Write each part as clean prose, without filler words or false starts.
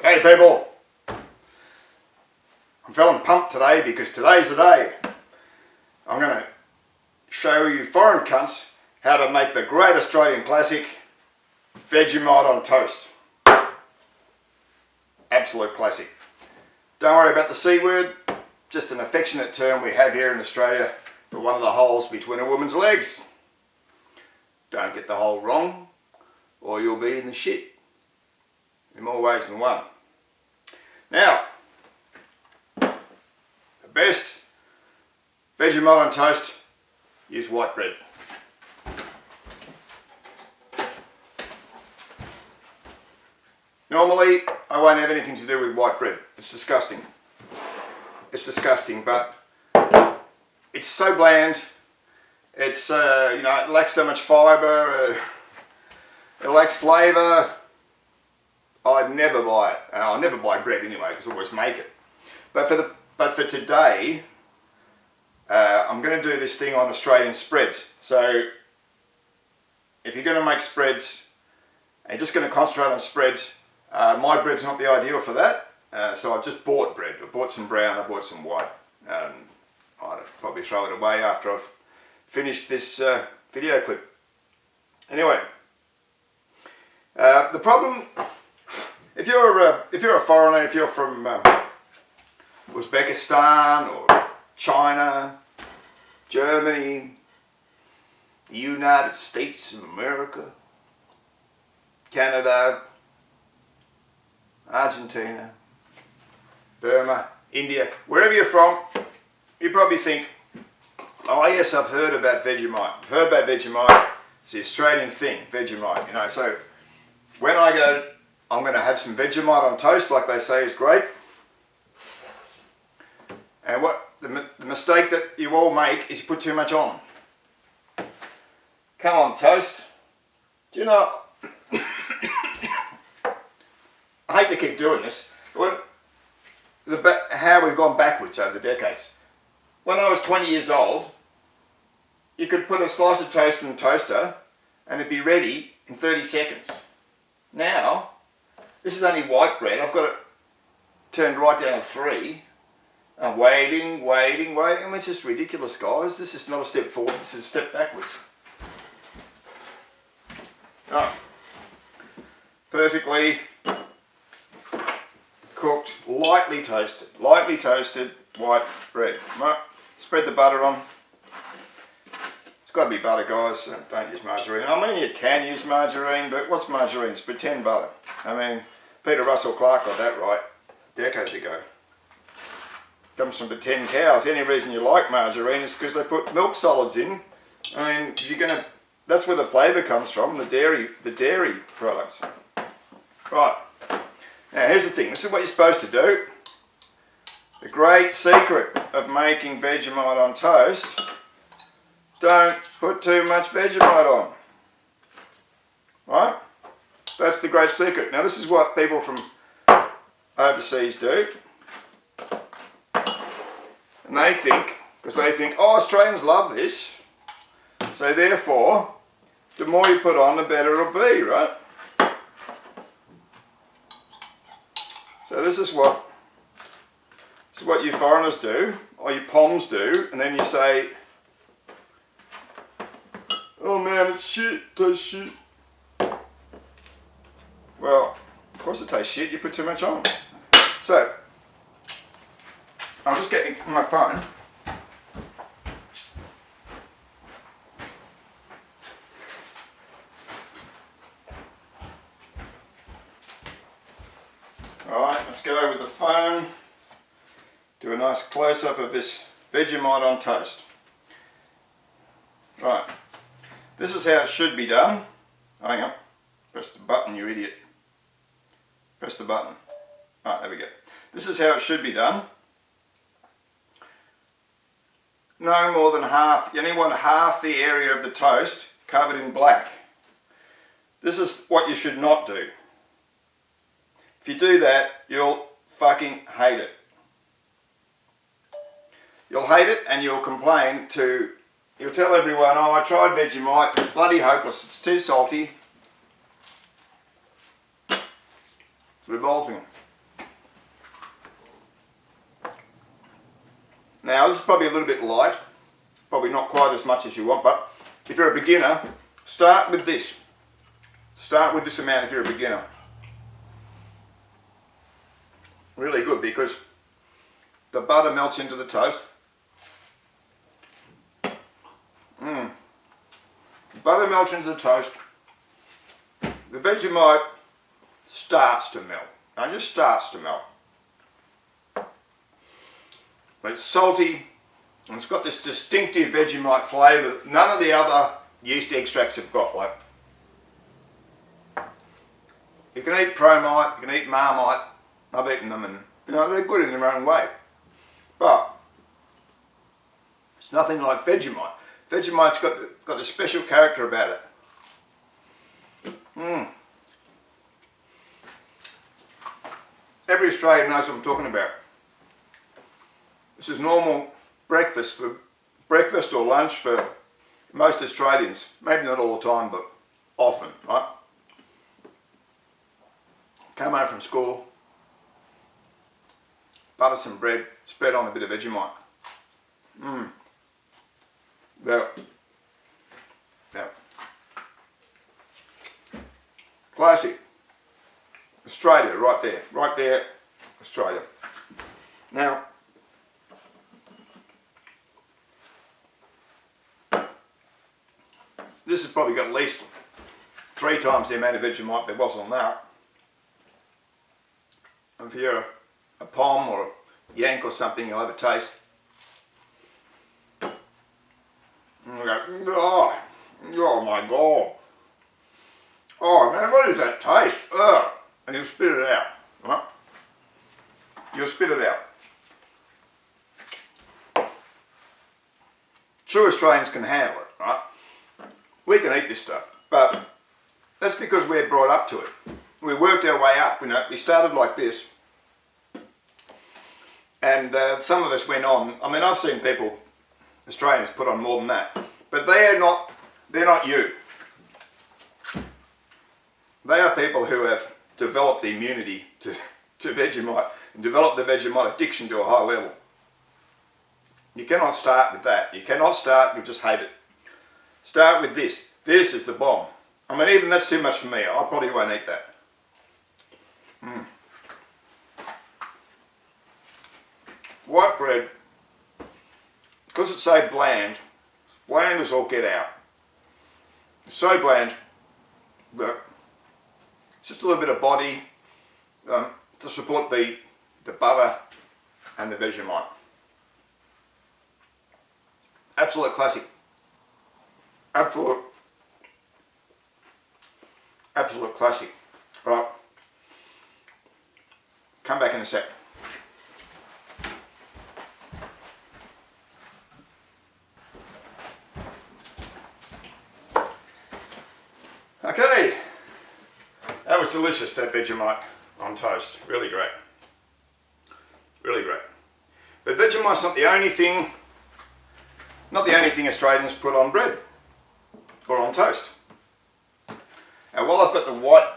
Hey people, I'm feeling pumped today because today's the day. I'm going to show you foreign cunts how to make the great Australian classic Vegemite on toast. Absolute classic. Don't worry about the C word, just an affectionate term we have here in Australia for one of the holes between a woman's legs. Don't get the hole wrong or you'll be in the shit. In more ways than one. Now, the best Vegemite on toast, use white bread. Normally, I won't have anything to do with white bread. It's disgusting. It's disgusting, but it's so bland. It's, it lacks so much fibre, it lacks flavour. I'd never buy it. I'll never buy bread anyway, because I always make it. But for today, I'm going to do this thing on Australian spreads. So, if you're going to make spreads, and you're just going to concentrate on spreads, my bread's not the ideal for that. So I've just bought bread. I bought some brown, I bought some white. I'll probably throw it away after I've finished this video clip. Anyway, the problem. If you're a foreigner, if you're from Uzbekistan or China, Germany, the United States of America, Canada, Argentina, Burma, India, wherever you're from, you probably think, oh yes, I've heard about Vegemite. I've heard about Vegemite. It's the Australian thing, Vegemite, So when I go, I'm going to have some Vegemite on toast, like they say is great. And what the mistake that you all make is you put too much on. Come on, toast. Do you know? I hate to keep doing this. How we've gone backwards over the decades. When I was 20 years old, you could put a slice of toast in the toaster, and it'd be ready in 30 seconds. Now, this is only white bread. I've got it turned right down to 3. I'm waiting. I mean, it's just ridiculous, guys. This is not a step forward, this is a step backwards. Right. Perfectly cooked, lightly toasted white bread. Right. Spread the butter on. It's got to be butter, guys. Don't use margarine. I mean, you can use margarine, but what's margarine? It's pretend butter. I mean, Peter Russell Clark got that right decades ago. Comes from pretend cows. Any reason you like margarine is because they put milk solids in. I mean, if you're gonna, that's where the flavour comes from. The dairy products. Right. Now here's the thing. This is what you're supposed to do. The great secret of making Vegemite on toast. Don't put too much Vegemite on. Right? That's the great secret. Now this is what people from overseas do. And they think, oh, Australians love this. So therefore, the more you put on, the better it'll be, right? So this is what you foreigners do, or you Poms do, and then you say, oh man, it's shit, it tastes shit. Well, of course it tastes shit, you put too much on. So, I'm just getting my phone. Alright, let's go over the phone. Do a nice close-up of this Vegemite on toast. Right, this is how it should be done. Hang on, press the button, you idiot. Press the button. Alright, there we go. This is how it should be done. No more than half, you only want half the area of the toast covered in black. This is what you should not do. If you do that, you'll fucking hate it. You'll hate it and you'll complain to, you'll tell everyone, oh, I tried Vegemite, it's bloody hopeless, it's too salty. It's revolting. Now this is probably a little bit light, probably not quite as much as you want, but if you're a beginner, start with this. Start with this amount if you're a beginner. Really good because the butter melts into the toast. Butter melts into the toast. The Vegemite starts to melt. Now just starts to melt. But it's salty and it's got this distinctive Vegemite flavour that none of the other yeast extracts have got. Like, you can eat Promite, you can eat Marmite. I've eaten them and they're good in their own way. But it's nothing like Vegemite. Vegemite's got this special character about it. Every Australian knows what I'm talking about. This is normal breakfast or lunch for most Australians. Maybe not all the time, but often, right? Come home from school, butter some bread, spread on a bit of Vegemite. Yeah. Classic. Australia, right there, Australia. Now, this has probably got at least 3 times the amount of Vegemite there was on that. If you're a Pom or a Yank or something, you'll have a taste. Oh my God. Oh man, what is that taste? Ugh. And you'll spit it out, right? You'll spit it out. True Australians can handle it, right? We can eat this stuff, but that's because we're brought up to it. We worked our way up, we started like this. And some of us went on. I mean, I've seen people, Australians, put on more than that. But they're not you. They are people who have developed the immunity to Vegemite and developed the Vegemite addiction to a high level. You cannot start with that. You cannot start, you'll just hate it. Start with this. This is the bomb. I mean, even that's too much for me. I probably won't eat that. White bread, because it's so bland as all get out. It's so bland that it's just a little bit of body to support the butter and the Vegemite. Absolute classic. Absolute classic. Right. Come back in a sec. Okay, that was delicious, that Vegemite on toast. Really great. Really great. But Vegemite's not the only thing Australians put on bread or on toast. Now, while I've got the white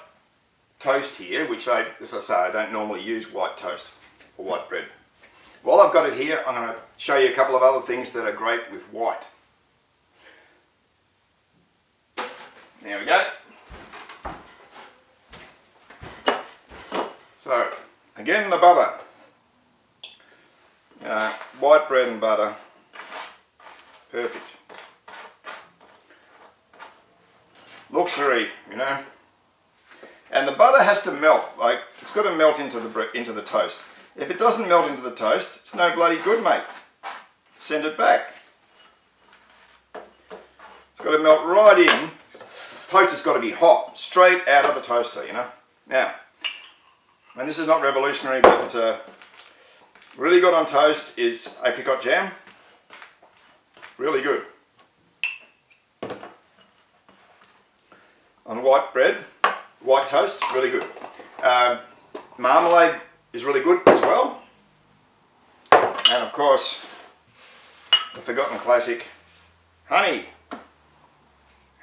toast here, which as I say, I don't normally use white toast or white bread. While I've got it here, I'm going to show you a couple of other things that are great with white. There we go. So, again, the butter. White bread and butter. Perfect. Luxury, And the butter has to melt. Like, it's got to melt into the toast. If it doesn't melt into the toast, it's no bloody good, mate. Send it back. It's got to melt right in. Toast has got to be hot, straight out of the toaster, Now, and this is not revolutionary, but really good on toast is apricot jam. Really good. On white bread, white toast, really good. Marmalade is really good as well. And of course, the forgotten classic, honey.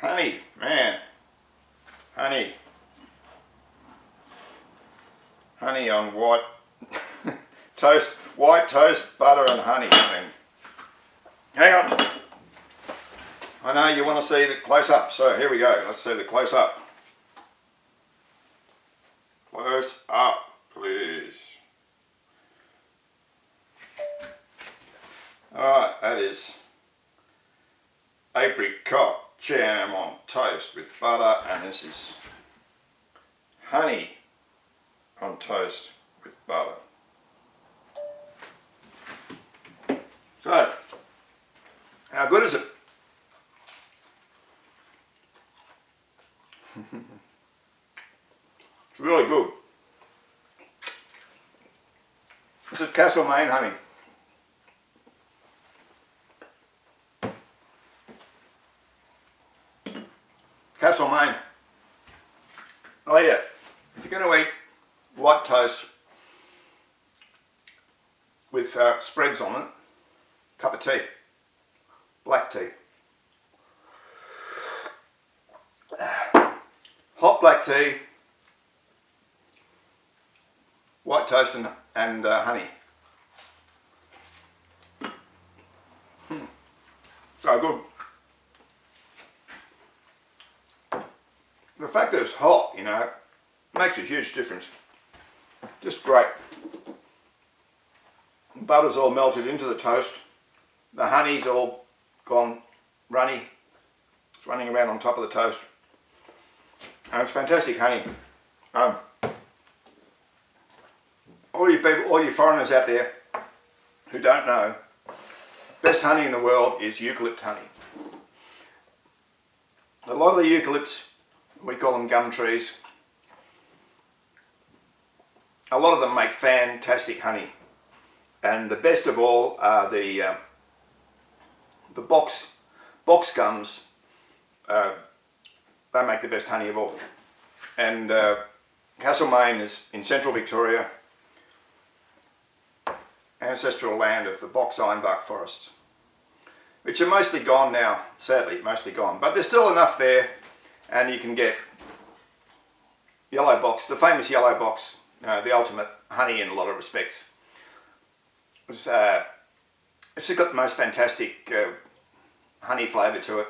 Honey, man. Honey. Honey on white toast, white toast, butter and honey. Hang on. I know you want to see the close up, so here we go. Let's see the close up. Close up, please. Alright, that is apricot jam on toast with butter, and this is honey on toast with butter. So, how good is it? It's really good. This is Castlemaine honey. Castlemaine. Oh yeah, if you're going to eat white toast with spreads on it, cup of tea, black tea. Hot black tea, white toast and honey. So good. The fact that it's hot, you know, makes a huge difference. Just great. The butter's all melted into the toast. The honey's all gone runny. It's running around on top of the toast. And it's fantastic honey. All you people, all you foreigners out there who don't know, best honey in the world is eucalypt honey. A lot of the eucalypts, we call them gum trees, a lot of them make fantastic honey. And the best of all are the box gums. They make the best honey of all. And Castlemaine is in central Victoria, ancestral land of the box ironbark forests, which are mostly gone now, sadly, mostly gone. But there's still enough there, and you can get yellow box, the famous yellow box, the ultimate honey in a lot of respects. It's got the most fantastic honey flavour to it.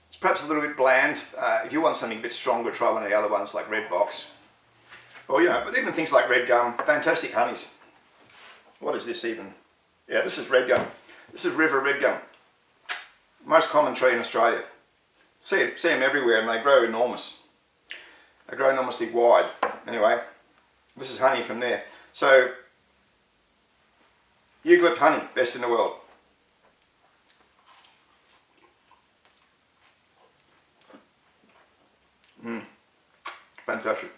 It's perhaps a little bit bland. If you want something a bit stronger, try one of the other ones like red box. Or, you know, but even things like red gum, fantastic honeys. What is this even? Yeah, this is red gum. This is river red gum. Most common tree in Australia. See them everywhere, and they grow enormous. They grow enormously wide. Anyway, this is honey from there. So, eucalypt honey, best in the world. Fantastic.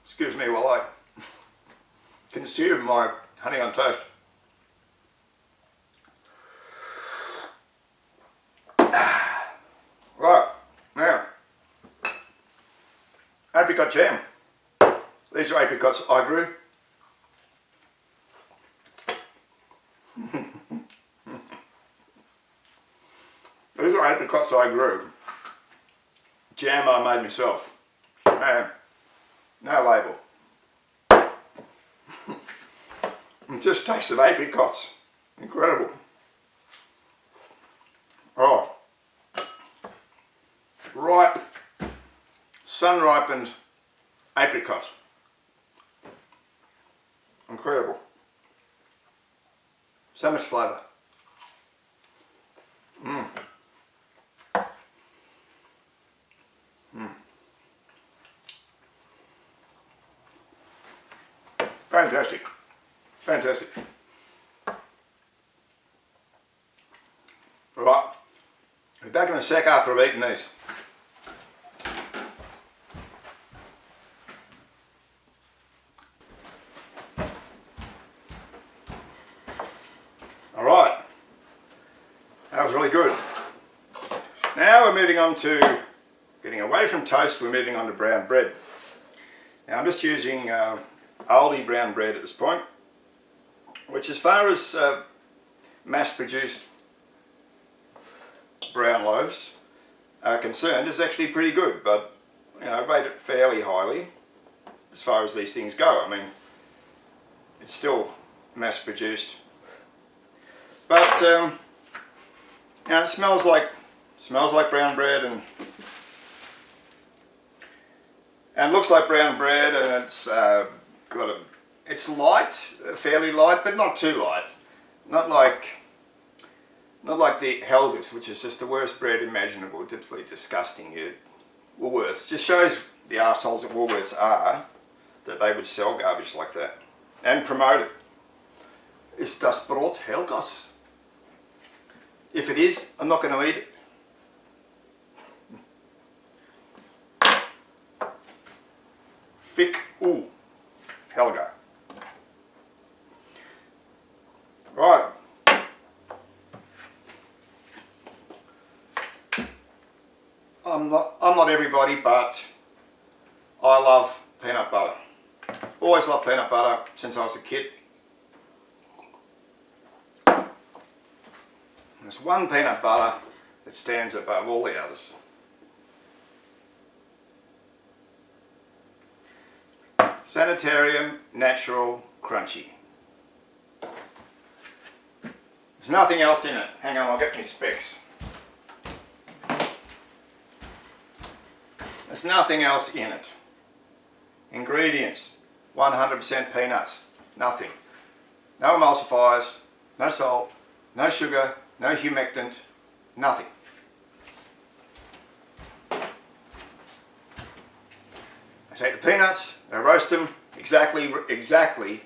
Excuse me while I consume my honey on toast. Right, now, apricot jam. These are apricots I grew. These are apricots I grew. Jam I made myself. Man, no label. It just tastes of apricots. Incredible. Oh. Ripe, sun-ripened apricots. Incredible. So much flavour. Fantastic. Fantastic. Right. I'll be back in a sec after I've eaten these. Alright. That was really good. Now we're moving on to, getting away from toast, we're moving on to brown bread. Now I'm just using Aldi brown bread at this point, which as far as mass-produced brown loaves, are concerned, is actually pretty good. But you know, I rate it fairly highly as far as these things go. I mean, it's still mass produced, but you know, it smells like brown bread and looks like brown bread, and it's light, fairly light, but not too light. Not like the Helgas, which is just the worst bread imaginable, absolutely disgusting. Woolworths just shows the arseholes that Woolworths are, that they would sell garbage like that and promote it. Is das Brot Helgas? If it is, I'm not going to eat it. Fick Helga. Right. I'm not everybody, but I love peanut butter. Always loved peanut butter since I was a kid. There's one peanut butter that stands above all the others. Sanitarium Natural Crunchy. There's nothing else in it. Hang on, I'll get my specs. There's nothing else in it. Ingredients: 100% peanuts. Nothing. No emulsifiers, no salt, no sugar, no humectant, nothing. I take the peanuts, I roast them exactly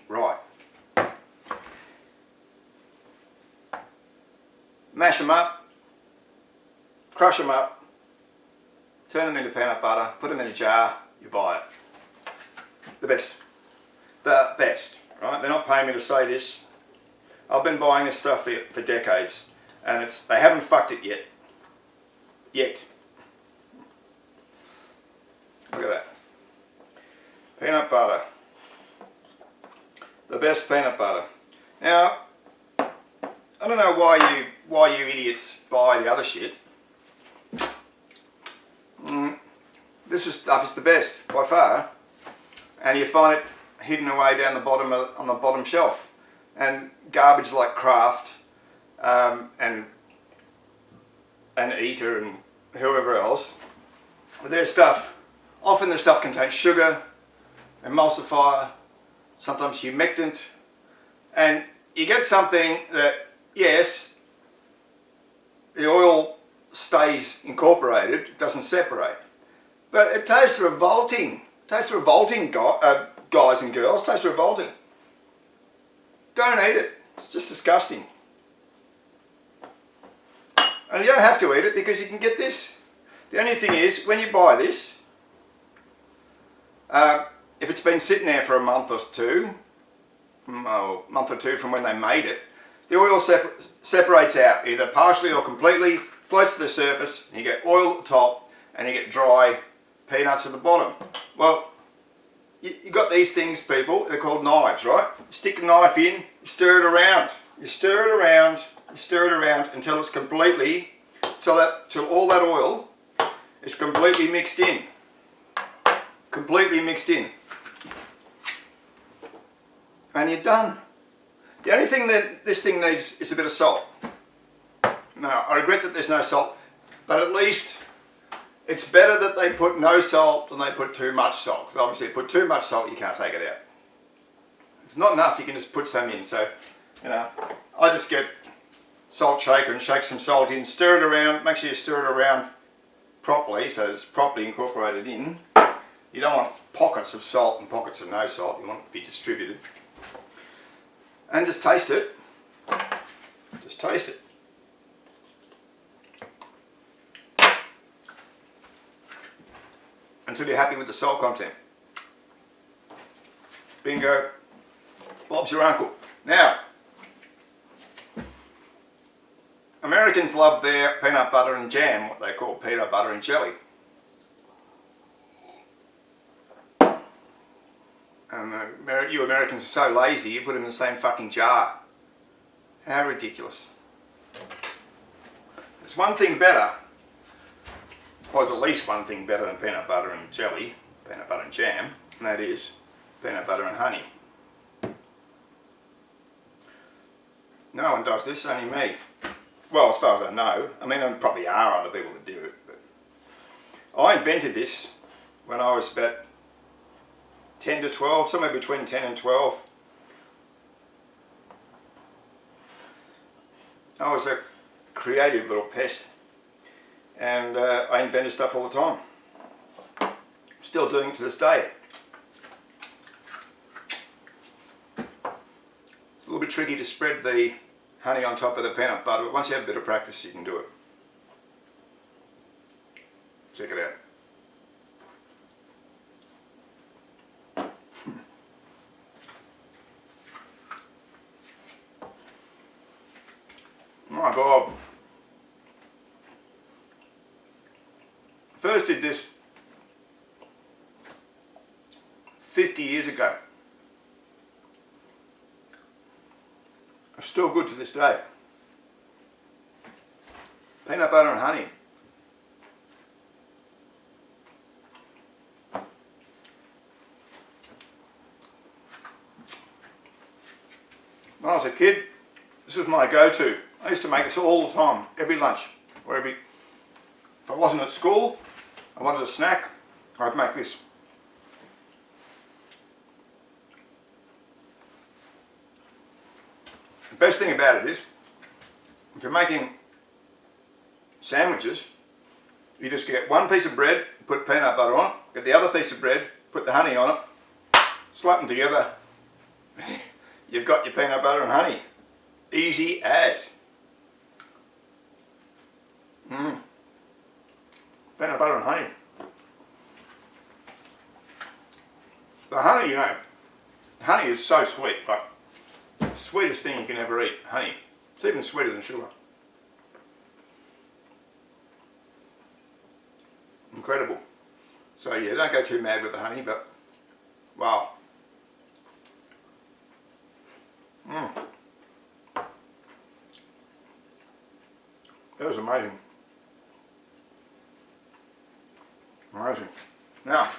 right. Mash them up, crush them up, turn them into peanut butter, put them in a jar, you buy it. The best. The best, right? They're not paying me to say this. I've been buying this stuff for decades, and they haven't fucked it yet. Look at that. Peanut butter. The best peanut butter. Now, I don't know why you idiots buy the other shit. This stuff is the best by far, and you find it hidden away down the bottom on the bottom shelf. And garbage like Kraft and Eater and whoever else, their stuff, often the stuff contains sugar, emulsifier, sometimes humectant, and you get something that, yes, the oil stays incorporated, it doesn't separate, but it tastes revolting. It tastes revolting, guys and girls, it tastes revolting. Don't eat it. It's just disgusting. And you don't have to eat it because you can get this. The only thing is, when you buy this, if it's been sitting there for a month or two from when they made it, the oil separates out, either partially or completely, floats to the surface, and you get oil at the top, and you get dry peanuts at the bottom. Well, you got these things, people, they're called knives, right? You stick a knife in, you stir it around, you stir it around, you stir it around until it's completely, till all that oil is completely mixed in. Completely mixed in. And you're done. The only thing that this thing needs is a bit of salt. Now, I regret that there's no salt, but at least it's better that they put no salt than they put too much salt, because obviously if you put too much salt, you can't take it out. If it's not enough, you can just put some in. So, you know, I just get salt shaker and shake some salt in, stir it around, make sure you stir it around properly so it's properly incorporated in. You don't want pockets of salt and pockets of no salt, you want it to be distributed. And just taste it. Just taste it. Until you're happy with the salt content. Bingo. Bob's your uncle. Now, Americans love their peanut butter and jam, what they call peanut butter and jelly. And you Americans are so lazy, you put them in the same fucking jar. How ridiculous. There's one thing better Well, there's at least one thing better than peanut butter and jelly, peanut butter and jam, and that is peanut butter and honey. No one does this, only me. Well, as far as I know. I mean, there probably are other people that do it, but I invented this when I was about 10 to 12, somewhere between 10 and 12. I was a creative little pest, and I invented stuff all the time. Still doing it to this day. It's a little bit tricky to spread the honey on top of the peanut butter, but once you have a bit of practice you can do it. Check it out. My God. First did this 50 years ago. It's still good to this day. Peanut butter and honey. When I was a kid, this was my go-to. I used to make this all the time, every lunch, or if I wasn't at school, I wanted a snack, I'd make this. The best thing about it is, if you're making sandwiches, you just get one piece of bread, put peanut butter on it, get the other piece of bread, put the honey on it, slap them together, you've got your peanut butter and honey. Easy as. Peanut butter and honey. The honey, you know, honey is so sweet, like the sweetest thing you can ever eat, honey. It's even sweeter than sugar. Incredible. So yeah, don't go too mad with the honey, but wow. That was amazing. Amazing. Now,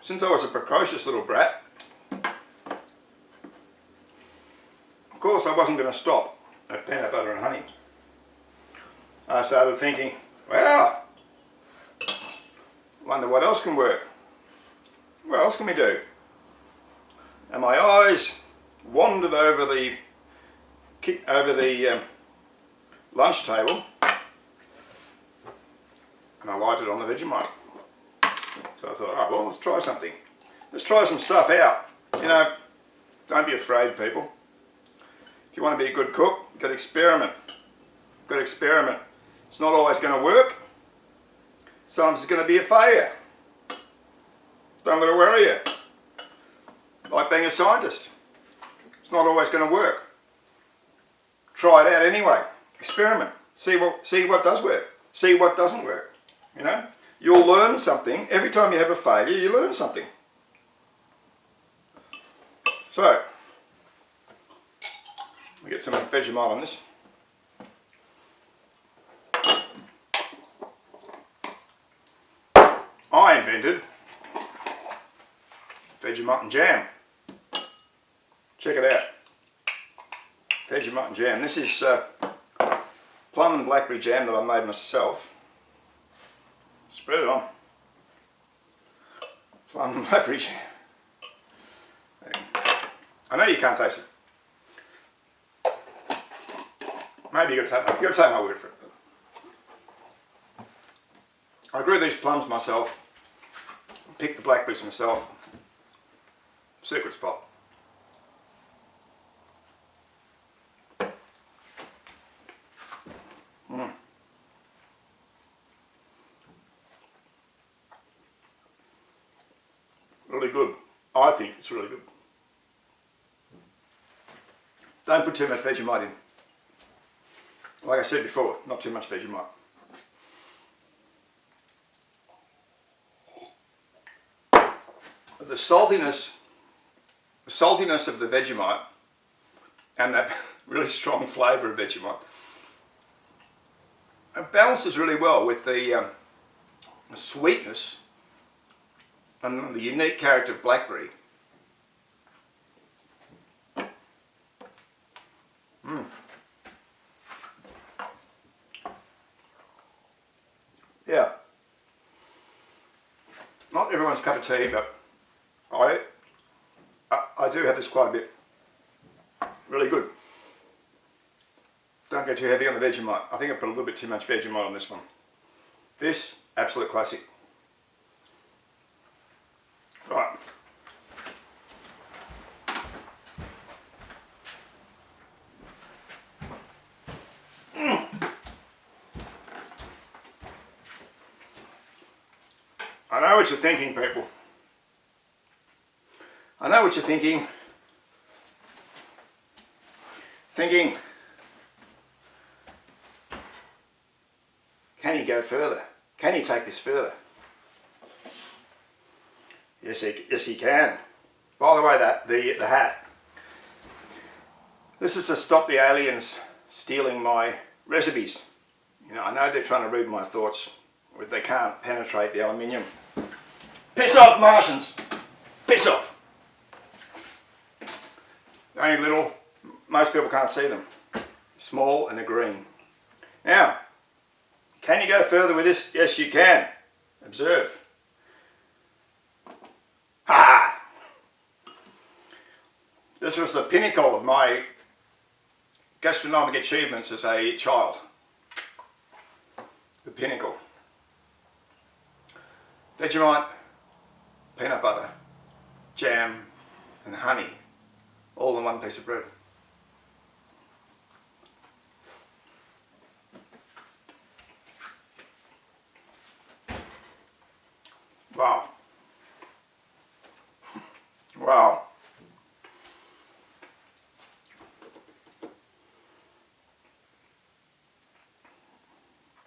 since I was a precocious little brat, of course I wasn't going to stop at peanut butter and honey. I started thinking, well, wonder what else can work. What else can we do? And my eyes wandered over the lunch table, and I lighted on the Vegemite. So I thought, oh well, let's try something. Let's try some stuff out. You know, don't be afraid, people. If you want to be a good cook, you've got to experiment. You've got to experiment. It's not always going to work. Sometimes it's going to be a failure. Don't let it worry you. Like being a scientist. It's not always going to work. Try it out anyway. Experiment. See what does work. See what doesn't work. You know? You'll learn something. Every time you have a failure, you learn something. So, we get some Vegemite on this. I invented Vegemite and jam. Check it out. Vegemite and jam. This is plum and blackberry jam that I made myself. Spread it on. Plum and blackberry jam. I know you can't taste it. Maybe you've got to take my word for it. I grew these plums myself, picked the blackberries myself. Secret spot. Really good. I think it's really good. Don't put too much Vegemite in. Like I said before, not too much Vegemite. The saltiness the saltiness of the Vegemite and that really strong flavour of Vegemite, it balances really well with the sweetness and the unique character of blackberry. Yeah. Not everyone's cup of tea, but I do have this quite a bit. Really good. Don't go too heavy on the Vegemite. I think I put a little bit too much Vegemite on this one. This, absolute classic. Right. I know what you're thinking, people. I know what you're thinking. Can he go further? Can he take this further? Yes, he can. By the way, the hat. This is to stop the aliens stealing my recipes. You know, I know they're trying to read my thoughts, but they can't penetrate the aluminium. Piss off, Martians! Piss off! They're only little. Most people can't see them. Small and they're green. Now, can you go further with this? Yes, you can. Observe. Ha! This was the pinnacle of my gastronomic achievements as a child. The pinnacle. Vegemite, peanut butter, jam and honey, all in one piece of bread. Wow. Wow.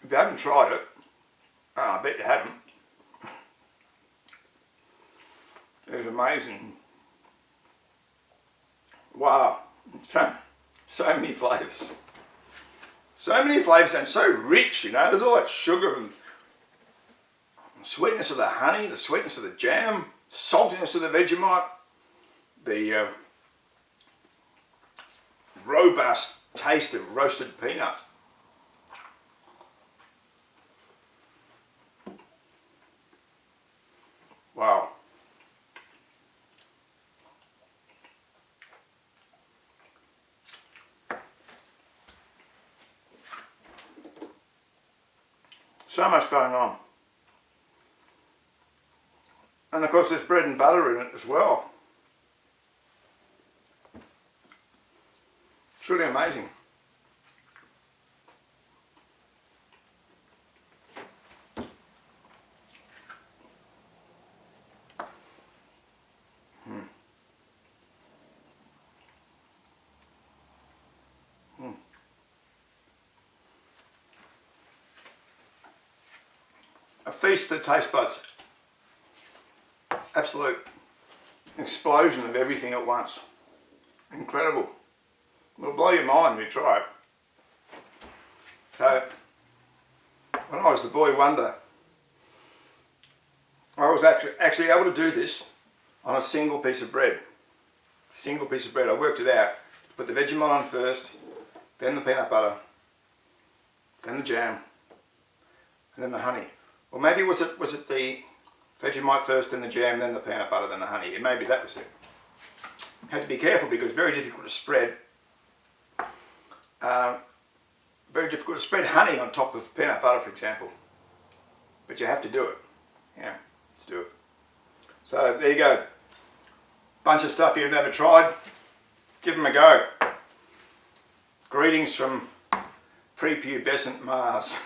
If you haven't tried it, I bet you haven't. It's amazing. Wow. So many flavours. So many flavours and so rich, you know. There's all that sugar and the sweetness of the honey, the sweetness of the jam, saltiness of the Vegemite, the robust taste of roasted peanuts. Wow. So much going on. And of course there's bread and butter in it as well. It's really amazing. A feast for the taste buds. Absolute explosion of everything at once. Incredible. It'll blow your mind when you try it. So, when I was the boy wonder, I was actually able to do this on a single piece of bread. Single piece of bread. I worked it out. Put the Vegemite on first, then the peanut butter, then the jam, and then the honey. Or maybe was it the Vegemite first, then the jam, then the peanut butter, then the honey. Maybe that was it. Had to be careful because it's very difficult to spread. Very difficult to spread honey on top of peanut butter, for example. But you have to do it. Yeah, let's do it. So there you go. Bunch of stuff you've never tried. Give them a go. Greetings from prepubescent Mars.